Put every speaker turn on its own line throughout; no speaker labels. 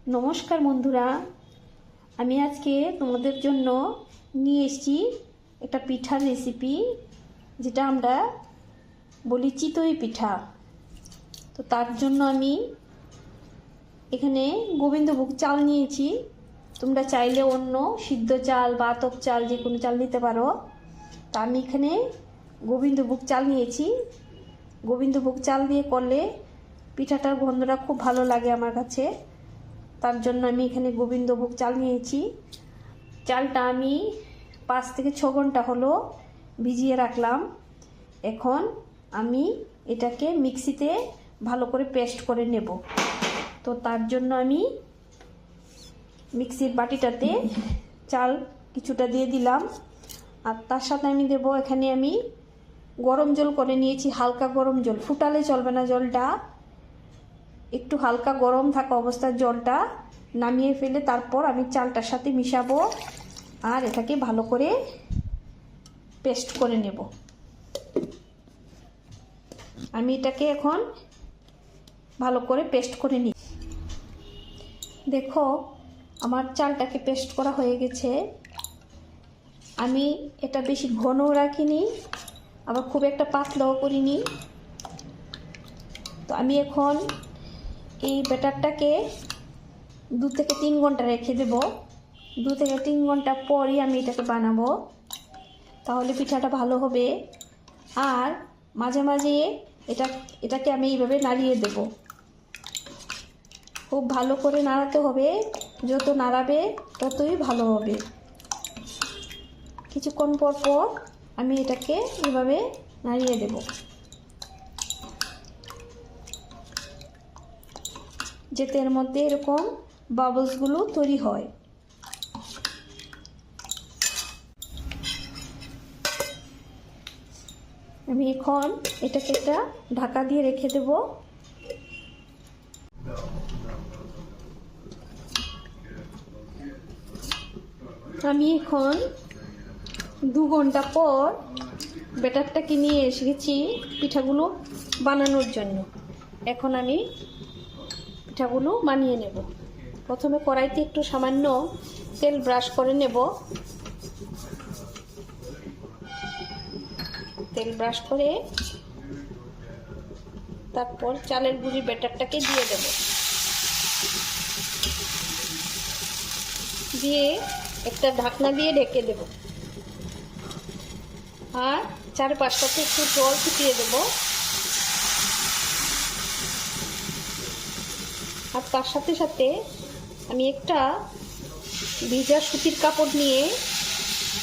নমস্কার বন্ধুরা, আমি আজকে তোমাদের জন্য নিয়ে এসেছি একটা পিঠার রেসিপি, যেটা আমরা বলি চিতই পিঠা। তো তার জন্য আমি এখানে গোবিন্দভোগ চাল নিয়েছি। তোমরা চাইলে অন্য সিদ্ধ চাল বা আতপ চাল যে কোনো চাল নিতে পারো। তা আমি এখানে গোবিন্দভোগ চাল নিয়েছি। গোবিন্দভোগ চাল দিয়ে করলে পিঠাটার গন্ধটা খুব ভালো লাগে আমার কাছে। তার জন্য আমি এখানে গোবিন্দভোগ চাল নিয়েছি। চালটা আমি 5 থেকে 6 ঘন্টা হলো ভিজিয়ে রাখলাম। এখন আমি এটাকে মিক্সিতে ভালো করে পেস্ট করে নেব। তো তার জন্য আমি মিক্সির বাটিটাতে চাল কিছুটা দিয়ে দিলাম, আর তার সাথে আমি দেব, এখানে আমি গরম জল করে নিয়েছি, হালকা গরম জল, ফুটালে চলবে না। জলটা একটু হালকা গরম থাকা অবস্থায় জলটা নামিয়ে ফেলে তারপর আমি চালটার সাথে মিশাবো আর এটাকে ভালো করে পেস্ট করে নেব। আমি এটাকে এখন ভালো করে পেস্ট করে নিই। দেখো আমার চালটাকে পেস্ট করা হয়ে গেছে। আমি এটা বেশি ঘনও রাখিনি, আবার খুব একটা পাতলাও করিনি। তো আমি এখন এই ব্যাটারটাকে 2 থেকে 3 ঘন্টা রেখে দেব। 2 থেকে 3 ঘন্টা পরই আমি এটাকে বানাবো, তাহলে পিঠাটা ভালো হবে। আর মাঝে মাঝে এটাকে আমি এইভাবে নাড়িয়ে দেব। খুব ভালো করে নাড়াতে হবে, যত নাড়াবে ততই ভালো হবে। কিছুক্ষণ পর পর আমি এটাকে এইভাবে নাড়িয়ে দেব, যাতে এর মধ্যে এরকম বাবলসগুলো তৈরি হয়। আমি এখন এটাকে একটা ঢাকা দিয়ে রেখে দেব। আমি এখন 2 ঘন্টা পর ব্যাটারটাকে নিয়ে এসেছি পিঠাগুলো বানানোর জন্য। এখন আমি পিঠাগুলো বানিয়ে নেব। প্রথমে কড়াইতে একটু সামান্য তেল ব্রাশ করে নেব। তেল ব্রাশ করে তারপর চালের গুঁড়ি ব্যাটারটাকে দিয়ে দেব। দিয়ে একটা ঢাকনা দিয়ে ঢেকে দেব, আর চারপাশটাতে একটু জল ছিটিয়ে দেব। আর তার সাথে সাথে আমি একটা ভিজা সুতির কাপড় নিয়ে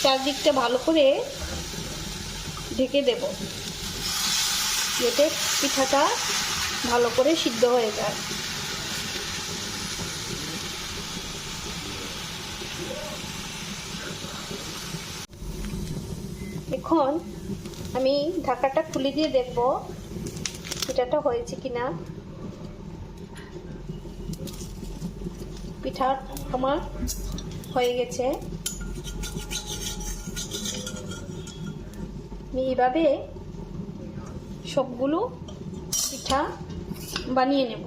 চারদিকটা ভালো করে ঢেকে দেব, যাতে পিঠাটা ভালো করে সিদ্ধ হয়ে যায়। এখন আমি ঢাকাটা খুলে দিয়ে দেখব পিঠাটা হয়েছে কিনা। পিঠা আমার হয়ে গেছে। আমি এইভাবে সবগুলো পিঠা বানিয়ে নেব।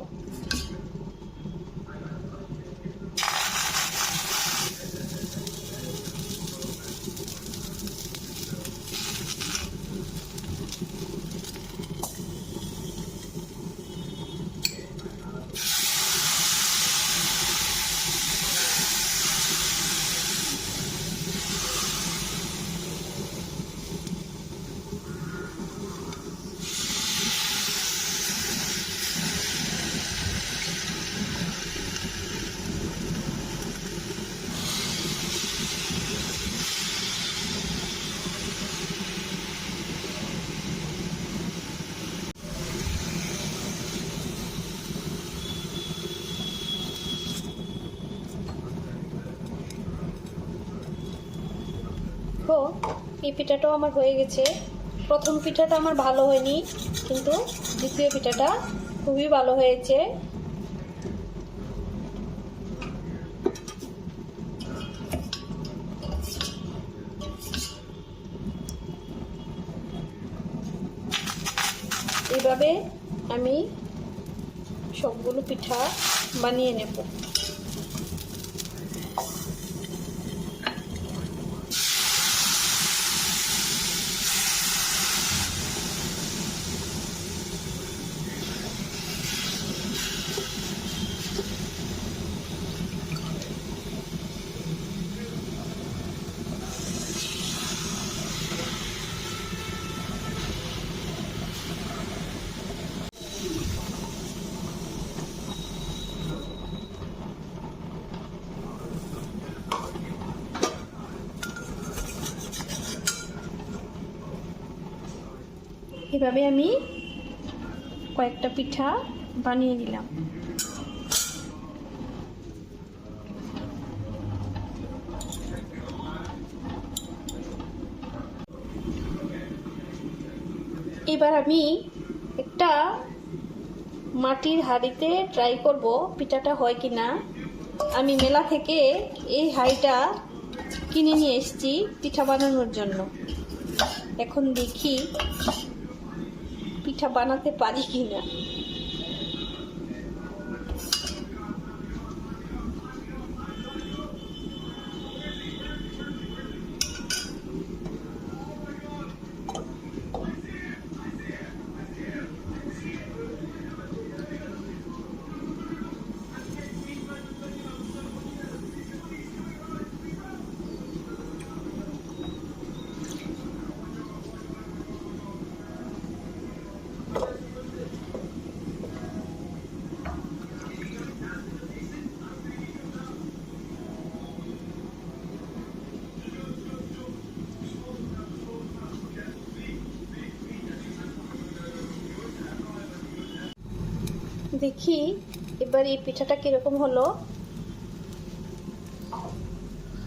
তো এই পিঠাটাও আমার হয়ে গেছে। প্রথম পিঠাটা আমার ভালো হয়নি, কিন্তু দ্বিতীয় পিঠাটা খুবই ভালো হয়েছে। এইভাবে আমি সবগুলো পিঠা বানিয়ে নেব। এভাবে আমি কয়েকটা পিঠা বানিয়ে নিলাম। এবার আমি একটা মাটির হাঁড়িতে ট্রাই করব পিঠাটা হয় কি না। আমি মেলা থেকে এই হাঁড়িটা কিনে নিয়ে এসেছি পিঠা বানানোর জন্য। এখন দেখি পিঠা বানাতে পারি কি না। দেখি এবার এই পিঠাটা কিরকম হলো।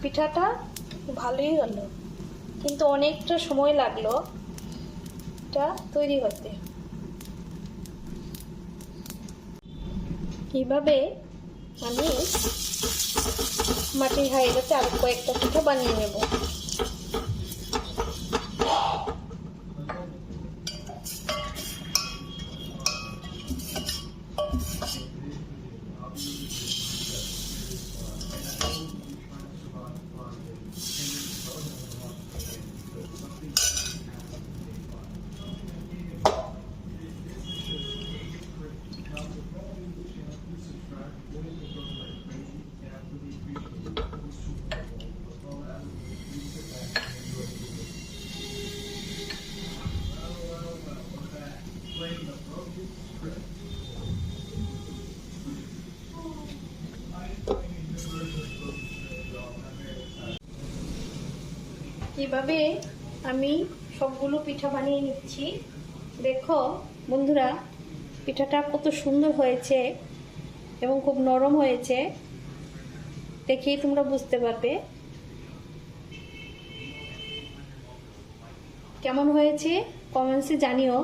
পিঠাটা ভালোই হলো, কিন্তু অনেকটা সময় লাগলো এটা তৈরি হতে। এইভাবে আমি মাটির হাঁড়িতে আরো কয়েকটা পিঠা বানিয়ে নেব। এভাবে আমি সবগুলো পিঠা বানিয়ে নিচ্ছি। দেখো বন্ধুরা, পিঠাটা কত সুন্দর হয়েছে এবং খুব নরম হয়েছে, দেখেই তোমরা বুঝতে পারবে কেমন হয়েছে। কমেন্টসে জানিও।